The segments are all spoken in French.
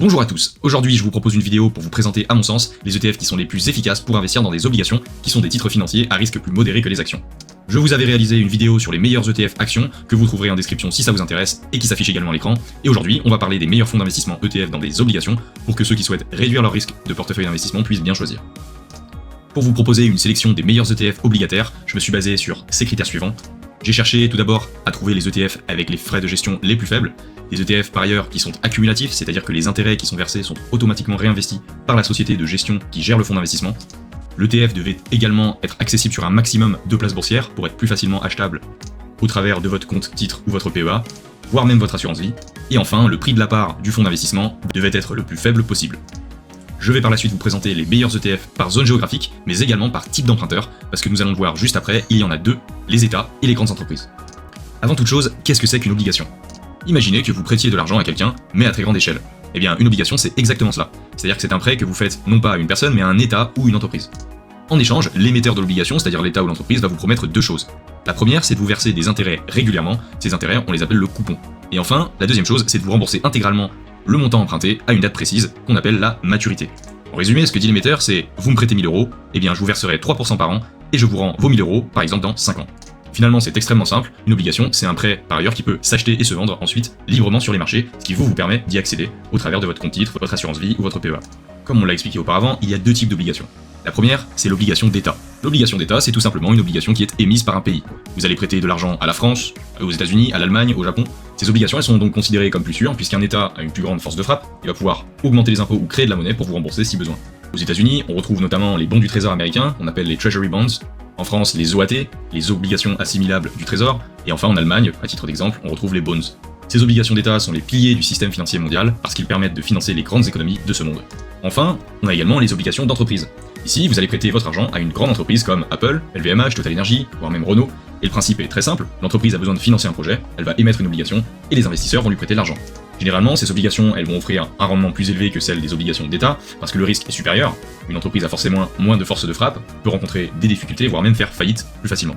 Bonjour à tous, aujourd'hui je vous propose une vidéo pour vous présenter à mon sens les ETF qui sont les plus efficaces pour investir dans des obligations qui sont des titres financiers à risque plus modéré que les actions. Je vous avais réalisé une vidéo sur les meilleurs ETF actions que vous trouverez en description si ça vous intéresse et qui s'affiche également à l'écran, et aujourd'hui on va parler des meilleurs fonds d'investissement ETF dans des obligations pour que ceux qui souhaitent réduire leur risque de portefeuille d'investissement puissent bien choisir. Pour vous proposer une sélection des meilleurs ETF obligataires, je me suis basé sur ces critères suivants. J'ai cherché tout d'abord à trouver les ETF avec les frais de gestion les plus faibles, des ETF par ailleurs qui sont accumulatifs, c'est-à-dire que les intérêts qui sont versés sont automatiquement réinvestis par la société de gestion qui gère le fonds d'investissement. L'ETF devait également être accessible sur un maximum de places boursières pour être plus facilement achetable au travers de votre compte titre ou votre PEA, voire même votre assurance vie. Et enfin, le prix de la part du fonds d'investissement devait être le plus faible possible. Je vais par la suite vous présenter les meilleurs ETF par zone géographique, mais également par type d'emprunteur, parce que nous allons le voir juste après, il y en a deux, les États et les grandes entreprises. Avant toute chose, qu'est-ce que c'est qu'une obligation ? Imaginez que vous prêtiez de l'argent à quelqu'un, mais à très grande échelle. Eh bien, une obligation, c'est exactement cela. C'est-à-dire que c'est un prêt que vous faites non pas à une personne, mais à un État ou une entreprise. En échange, l'émetteur de l'obligation, c'est-à-dire l'État ou l'entreprise, va vous promettre deux choses. La première, c'est de vous verser des intérêts régulièrement, ces intérêts, on les appelle le coupon. Et enfin, la deuxième chose, c'est de vous rembourser intégralement le montant emprunté à une date précise, qu'on appelle la maturité. En résumé, ce que dit l'émetteur, c'est « vous me prêtez 1000 €, eh bien je vous verserai 3% par an, et je vous rends vos 1000 €, par exemple dans 5 ans. » Finalement, c'est extrêmement simple, une obligation, c'est un prêt par ailleurs qui peut s'acheter et se vendre ensuite librement sur les marchés, ce qui vous permet d'y accéder au travers de votre compte titre, votre assurance vie ou votre PEA. Comme on l'a expliqué auparavant, il y a deux types d'obligations. La première, c'est l'obligation d'État. L'obligation d'État, c'est tout simplement une obligation qui est émise par un pays. Vous allez prêter de l'argent à la France, aux États-Unis, à l'Allemagne, au Japon. Ces obligations, elles sont donc considérées comme plus sûres, puisqu'un État a une plus grande force de frappe, il va pouvoir augmenter les impôts ou créer de la monnaie pour vous rembourser si besoin. Aux États-Unis, on retrouve notamment les bons du Trésor américain, qu'on appelle les Treasury Bonds. En France, les OAT, les obligations assimilables du Trésor. Et enfin, en Allemagne, à titre d'exemple, on retrouve les Bonds. Ces obligations d'État sont les piliers du système financier mondial, parce qu'ils permettent de financer les grandes économies de ce monde. Enfin, on a également les obligations d'entreprise. Ici, vous allez prêter votre argent à une grande entreprise comme Apple, LVMH, Total Energy, voire même Renault, et le principe est très simple, l'entreprise a besoin de financer un projet, elle va émettre une obligation, et les investisseurs vont lui prêter de l'argent. Généralement, ces obligations, elles vont offrir un rendement plus élevé que celles des obligations d'État, parce que le risque est supérieur, une entreprise a forcément moins de force de frappe, peut rencontrer des difficultés, voire même faire faillite plus facilement.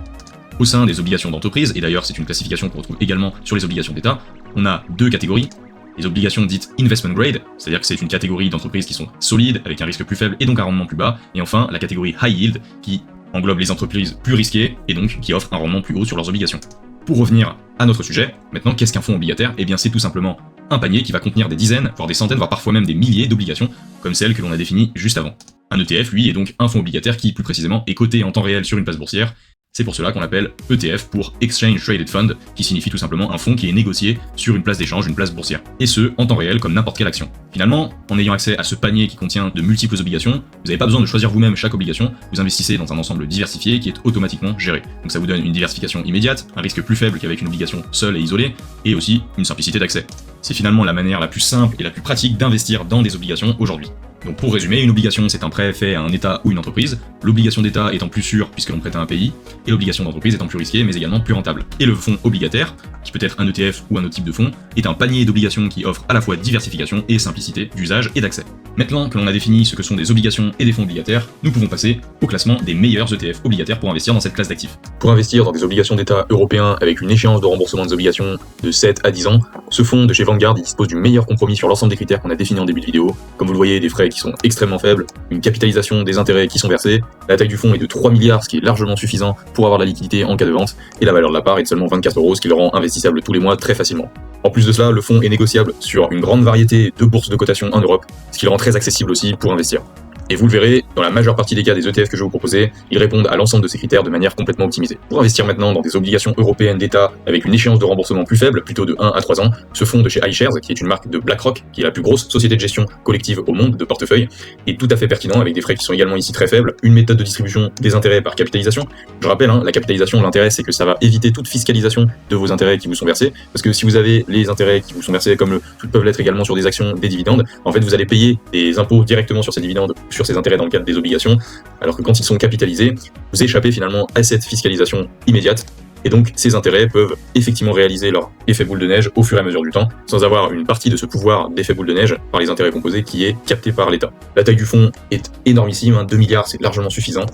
Au sein des obligations d'entreprise, et d'ailleurs c'est une classification qu'on retrouve également sur les obligations d'État, on a deux catégories. Les obligations dites investment grade, c'est-à-dire que c'est une catégorie d'entreprises qui sont solides, avec un risque plus faible et donc un rendement plus bas, et enfin la catégorie high yield, qui englobe les entreprises plus risquées et donc qui offrent un rendement plus haut sur leurs obligations. Pour revenir à notre sujet, maintenant qu'est-ce qu'un fonds obligataire ? Eh bien c'est tout simplement un panier qui va contenir des dizaines, voire des centaines, voire parfois même des milliers d'obligations, comme celles que l'on a définies juste avant. Un ETF, lui, est donc un fonds obligataire qui, plus précisément, est coté en temps réel sur une place boursière. C'est pour cela qu'on l'appelle ETF pour Exchange Traded Fund, qui signifie tout simplement un fonds qui est négocié sur une place d'échange, une place boursière. Et ce, en temps réel, comme n'importe quelle action. Finalement, en ayant accès à ce panier qui contient de multiples obligations, vous n'avez pas besoin de choisir vous-même chaque obligation, vous investissez dans un ensemble diversifié qui est automatiquement géré. Donc ça vous donne une diversification immédiate, un risque plus faible qu'avec une obligation seule et isolée, et aussi une simplicité d'accès. C'est finalement la manière la plus simple et la plus pratique d'investir dans des obligations aujourd'hui. Donc pour résumer, une obligation c'est un prêt fait à un État ou une entreprise, l'obligation d'État étant plus sûre puisque l'on prête à un pays, et l'obligation d'entreprise étant plus risquée mais également plus rentable. Et le fonds obligataire, qui peut être un ETF ou un autre type de fonds, est un panier d'obligations qui offre à la fois diversification et simplicité d'usage et d'accès. Maintenant que l'on a défini ce que sont des obligations et des fonds obligataires, nous pouvons passer au classement des meilleurs ETF obligataires pour investir dans cette classe d'actifs. Pour investir dans des obligations d'État européens avec une échéance de remboursement des obligations de 7 à 10 ans, ce fonds de chez Vanguard dispose du meilleur compromis sur l'ensemble des critères qu'on a définis en début de vidéo. Comme vous le voyez, des frais qui sont extrêmement faibles, une capitalisation des intérêts qui sont versés, la taille du fonds est de 3 milliards, ce qui est largement suffisant pour avoir la liquidité en cas de vente, et la valeur de la part est de seulement 24 €, ce qui le rend investissable tous les mois très facilement. En plus de cela, le fonds est négociable sur une grande variété de bourses de cotation en Europe, ce qui le rend très accessible aussi pour investir. Et vous le verrez, dans la majeure partie des cas des ETF que je vais vous proposer, ils répondent à l'ensemble de ces critères de manière complètement optimisée. Pour investir maintenant dans des obligations européennes d'État avec une échéance de remboursement plus faible, plutôt de 1 à 3 ans, ce fonds de chez iShares, qui est une marque de BlackRock, qui est la plus grosse société de gestion collective au monde de portefeuille, est tout à fait pertinent avec des frais qui sont également ici très faibles, une méthode de distribution des intérêts par capitalisation. Je rappelle, la capitalisation, l'intérêt c'est que ça va éviter toute fiscalisation de vos intérêts qui vous sont versés, parce que si vous avez les intérêts qui vous sont versés, comme tout peuvent l'être également sur des actions, des dividendes, en fait vous allez payer des impôts directement sur ces dividendes, sur ces intérêts dans le cadre des obligations, alors que quand ils sont capitalisés, vous échappez finalement à cette fiscalisation immédiate, et donc ces intérêts peuvent effectivement réaliser leur effet boule de neige au fur et à mesure du temps, sans avoir une partie de ce pouvoir d'effet boule de neige par les intérêts composés qui est capté par l'État. La taille du fonds est énormissime, 2 milliards c'est largement suffisant,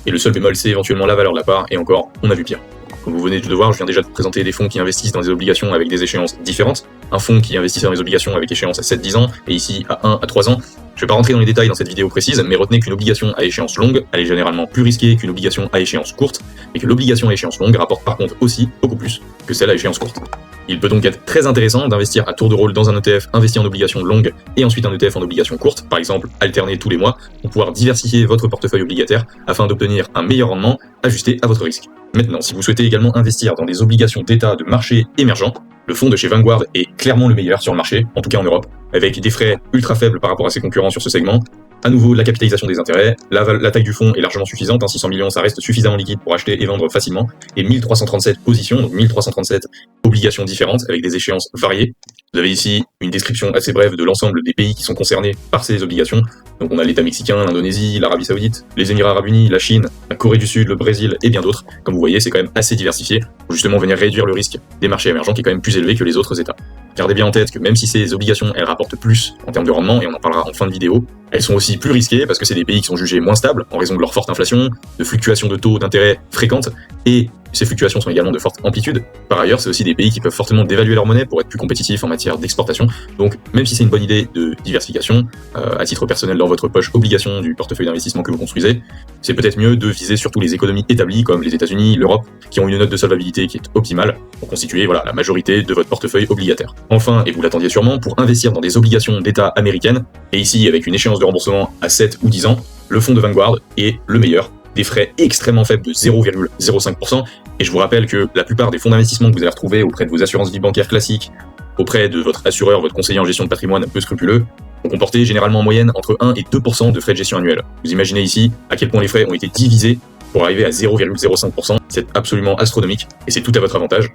et le seul bémol c'est éventuellement la valeur de la part, et encore, on a vu pire. Comme vous venez de le voir, je viens déjà de vous présenter des fonds qui investissent dans des obligations avec des échéances différentes. Un fonds qui investit dans les obligations avec échéance à 7-10 ans, et ici à 1 à 3 ans. Je ne vais pas rentrer dans les détails dans cette vidéo précise, mais retenez qu'une obligation à échéance longue, elle est généralement plus risquée qu'une obligation à échéance courte, et que l'obligation à échéance longue rapporte par contre aussi beaucoup plus que celle à échéance courte. Il peut donc être très intéressant d'investir à tour de rôle dans un ETF investi en obligation longue et ensuite un ETF en obligation courte, par exemple alterner tous les mois, pour pouvoir diversifier votre portefeuille obligataire afin d'obtenir un meilleur rendement ajusté à votre risque. Maintenant, si vous souhaitez également investir dans des obligations d'État de marché émergents, le fonds de chez Vanguard est clairement le meilleur sur le marché, en tout cas en Europe, avec des frais ultra faibles par rapport à ses concurrents sur ce segment. À nouveau, la capitalisation des intérêts, la taille du fonds est largement suffisante, 600 millions ça reste suffisamment liquide pour acheter et vendre facilement, et 1337 positions, donc 1337 obligations différentes avec des échéances variées. Vous avez ici une description assez brève de l'ensemble des pays qui sont concernés par ces obligations. Donc on a l'État mexicain, l'Indonésie, l'Arabie Saoudite, les Émirats Arabes Unis, la Chine, la Corée du Sud, le Brésil et bien d'autres. Comme vous voyez, c'est quand même assez diversifié pour justement venir réduire le risque des marchés émergents qui est quand même plus élevé que les autres États. Gardez bien en tête que même si ces obligations elles rapportent plus en termes de rendement, et on en parlera en fin de vidéo, elles sont aussi plus risquées parce que c'est des pays qui sont jugés moins stables en raison de leur forte inflation, de fluctuations de taux d'intérêt fréquentes, et ces fluctuations sont également de forte amplitude. Par ailleurs, c'est aussi des pays qui peuvent fortement dévaluer leur monnaie pour être plus compétitifs en matière d'exportation. Donc même si c'est une bonne idée de diversification, à titre personnel dans votre poche obligation du portefeuille d'investissement que vous construisez, c'est peut-être mieux de viser surtout les économies établies comme les États-Unis, l'Europe, qui ont une note de solvabilité qui est optimale pour constituer la majorité de votre portefeuille obligataire. Enfin, et vous l'attendiez sûrement, pour investir dans des obligations d'État américaines, et ici avec une échéance de remboursement à 7 ou 10 ans, le fonds de Vanguard est le meilleur. Des frais extrêmement faibles de 0,05%, et je vous rappelle que la plupart des fonds d'investissement que vous allez retrouver auprès de vos assurances vie bancaires classiques, auprès de votre assureur, votre conseiller en gestion de patrimoine peu scrupuleux, vont comporter généralement en moyenne entre 1 et 2% de frais de gestion annuels. Vous imaginez ici à quel point les frais ont été divisés pour arriver à 0,05%, c'est absolument astronomique, et c'est tout à votre avantage.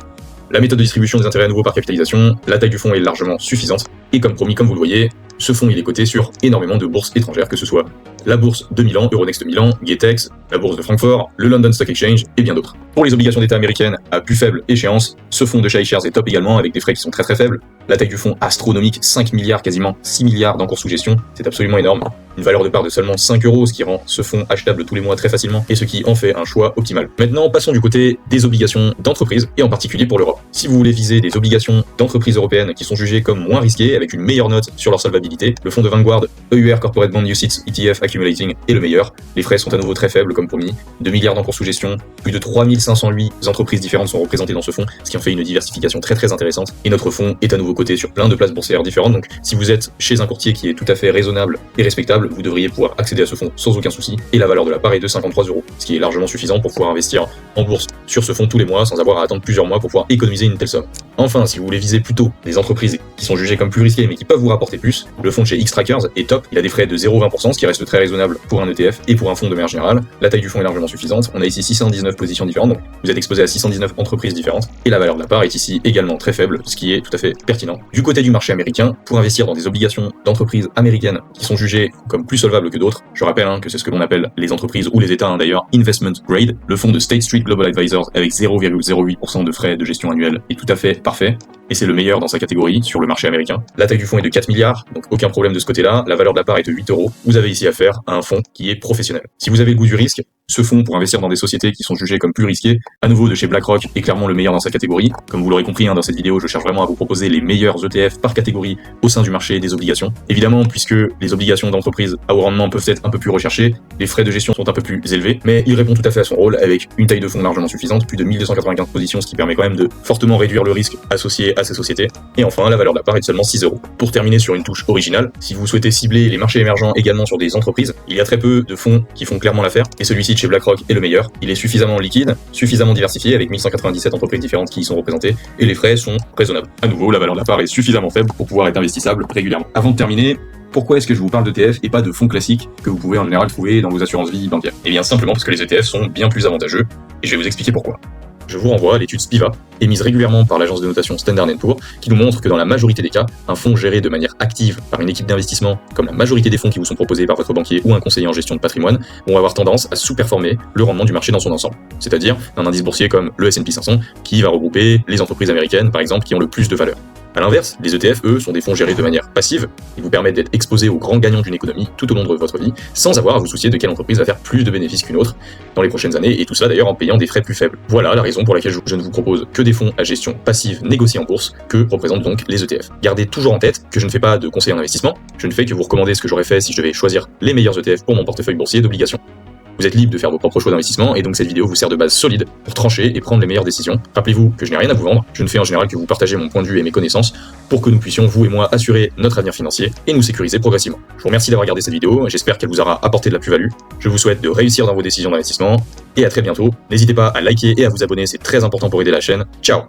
La méthode de distribution des intérêts à nouveau par capitalisation, la taille du fonds est largement suffisante, et comme promis, comme vous le voyez, ce fonds il est coté sur énormément de bourses étrangères, que ce soit la bourse de Milan, Euronext Milan, Gatex, la bourse de Francfort, le London Stock Exchange et bien d'autres. Pour les obligations d'État américaines à plus faible échéance, ce fonds de chez iShares est top également avec des frais qui sont très faibles. La taille du fonds astronomique, 5 milliards, quasiment 6 milliards d'encours sous gestion, c'est absolument énorme. Une valeur de part de seulement 5 €, ce qui rend ce fonds achetable tous les mois très facilement et ce qui en fait un choix optimal. Maintenant, passons du côté des obligations d'entreprise et en particulier pour l'Europe. Si vous voulez viser des obligations d'entreprises européennes qui sont jugées comme moins risquées avec une meilleure note sur leur solvabilité, le fonds de Vanguard EUR Corporate Bond UCITS ETF Accumulating est le meilleur. Les frais sont à nouveau très faibles comme promis, 2 milliards d'encours sous gestion, plus de 3508 entreprises différentes sont représentées dans ce fonds, ce qui en fait une diversification très intéressante. Et notre fonds est à nouveau coté sur plein de places boursières différentes, donc si vous êtes chez un courtier qui est tout à fait raisonnable et respectable, vous devriez pouvoir accéder à ce fonds sans aucun souci, et la valeur de la part est de 53 €, ce qui est largement suffisant pour pouvoir investir en bourse sur ce fonds tous les mois sans avoir à attendre plusieurs mois pour pouvoir économiser une telle somme. Enfin, si vous voulez viser plutôt des entreprises qui sont jugées comme plus risquées mais qui peuvent vous rapporter plus, le fonds de chez Xtrackers est top, il a des frais de 0,20%, ce qui reste très raisonnable pour un ETF et pour un fonds de manière générale. La taille du fonds est largement suffisante, on a ici 619 positions différentes, donc vous êtes exposé à 619 entreprises différentes, et la valeur de la part est ici également très faible, ce qui est tout à fait pertinent. Du côté du marché américain, pour investir dans des obligations d'entreprises américaines qui sont jugées comme plus solvables que d'autres, je rappelle que c'est ce que l'on appelle les entreprises ou les États d'ailleurs, investment grade, le fonds de State Street Global Advisors avec 0,08% de frais de gestion annuels est tout à fait parfait, et c'est le meilleur dans sa catégorie sur le marché américain. La taille du fonds est de 4 milliards, donc aucun problème de ce côté-là, la valeur de la part est de 8 €, vous avez ici affaire à un fonds qui est professionnel. Si vous avez le goût du risque, ce fonds pour investir dans des sociétés qui sont jugées comme plus risquées, à nouveau de chez BlackRock est clairement le meilleur dans sa catégorie. Comme vous l'aurez compris dans cette vidéo, je cherche vraiment à vous proposer les meilleurs ETF par catégorie au sein du marché des obligations. Évidemment, puisque les obligations d'entreprise à haut rendement peuvent être un peu plus recherchées, les frais de gestion sont un peu plus élevés, mais il répond tout à fait à son rôle avec une taille de fonds largement suffisante, plus de 1295 positions, ce qui permet quand même de fortement réduire le risque associé à ces sociétés. Et enfin, la valeur de la part est de seulement 6 €. Pour terminer sur une touche originale, si vous souhaitez cibler les marchés émergents également sur des entreprises, il y a très peu de fonds qui font clairement l'affaire, et celui-ci de chez BlackRock est le meilleur. Il est suffisamment liquide, suffisamment diversifié avec 1197 entreprises différentes qui y sont représentées, et les frais sont raisonnables. À nouveau, la valeur de la part est suffisamment faible pour pouvoir être investissable régulièrement. Avant de terminer, pourquoi est-ce que je vous parle d'ETF et pas de fonds classiques que vous pouvez en général trouver dans vos assurances vie bancaires? Eh bien simplement parce que les ETF sont bien plus avantageux, et je vais vous expliquer pourquoi. Je vous renvoie à l'étude SPIVA, émise régulièrement par l'agence de notation Standard & Poor's, qui nous montre que dans la majorité des cas, un fonds géré de manière active par une équipe d'investissement, comme la majorité des fonds qui vous sont proposés par votre banquier ou un conseiller en gestion de patrimoine, vont avoir tendance à sous-performer le rendement du marché dans son ensemble. C'est-à-dire un indice boursier comme le S&P 500, qui va regrouper les entreprises américaines, par exemple, qui ont le plus de valeur. A l'inverse, les ETF, eux, sont des fonds gérés de manière passive et vous permettent d'être exposés aux grands gagnants d'une économie tout au long de votre vie, sans avoir à vous soucier de quelle entreprise va faire plus de bénéfices qu'une autre dans les prochaines années, et tout ça d'ailleurs en payant des frais plus faibles. Voilà la raison pour laquelle je ne vous propose que des fonds à gestion passive négociés en bourse, que représentent donc les ETF. Gardez toujours en tête que je ne fais pas de conseil en investissement, je ne fais que vous recommander ce que j'aurais fait si je devais choisir les meilleurs ETF pour mon portefeuille boursier d'obligations. Vous êtes libre de faire vos propres choix d'investissement, et donc cette vidéo vous sert de base solide pour trancher et prendre les meilleures décisions. Rappelez-vous que je n'ai rien à vous vendre, je ne fais en général que vous partager mon point de vue et mes connaissances pour que nous puissions, vous et moi, assurer notre avenir financier et nous sécuriser progressivement. Je vous remercie d'avoir regardé cette vidéo, j'espère qu'elle vous aura apporté de la plus-value. Je vous souhaite de réussir dans vos décisions d'investissement, et à très bientôt. N'hésitez pas à liker et à vous abonner, c'est très important pour aider la chaîne. Ciao!